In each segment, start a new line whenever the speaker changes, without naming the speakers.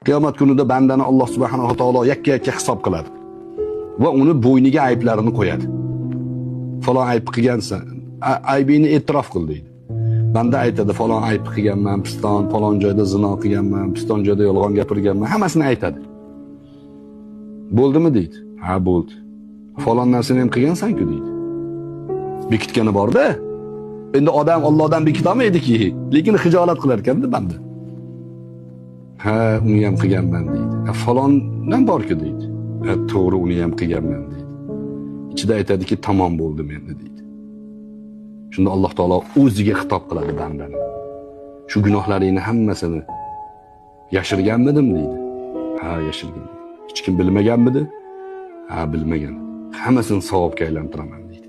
Qiyomat kunida bandani Alloh subhanahu va taolo yakka-yakka hisob qiladi. Va uni bo'yniga ayblarini qo'yadi. Falon ayb qilgansan, aybingni e'tirof qil deydi. Banda aytadi, falon ayb qilganman, piston, falon joyda zino qilganman, piston joyda yolg'on gapirganman, hammasini aytadi. Bo'ldimi deydi? Ha, bo'ldi. Falon narsani ham qilgansan-ku deydi. Bekitgani bor-da. Endi odam Allohdan bekitolmaydiki, lekin xijolat qilar ekanda banda. Ha, uni ham qilganman deydi. Falondan bor-ku deydi. Ha, to'g'ri, uni ham qilganman deydi. Ichida aytadiki, tamom bo'ldim endi deydi. Shunda Alloh taolo o'ziga xitob qiladi bandani. Shu gunohlaringni hammasini yashirganmidim deydi. Ha, yashirgan. Hech kim bilmaganmidi? Ha, bilmagan. Hammasini savobga aylantiraman deydi.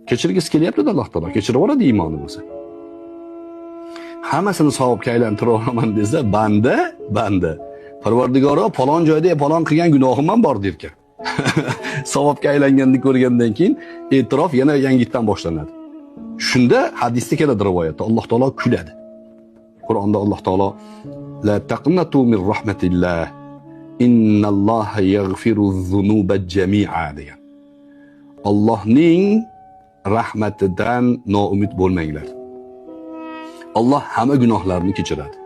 Kechirgisi kelyapti Alloh taolo, kechirib yuboradi iymoni bo'lsa. Hammasini savobga aylantirib olaman desa, banda. Parvardigoro falon joyda falon qilgan gunohim ham bor derkan. Savobga aylanganini ko'rgandan keyin e'tirof yana yangitdan boshlanadi. Shunda hadisda keladi rivoyatda Alloh taolo kuladi. Qur'onda Alloh taolo la taqnatu min rahmatillah innalloha yaghfiru zunuba jami'a degan. Allohning rahmatidan noumid bo'lmanglar. Alloh hamma gunohlarni kechiradi.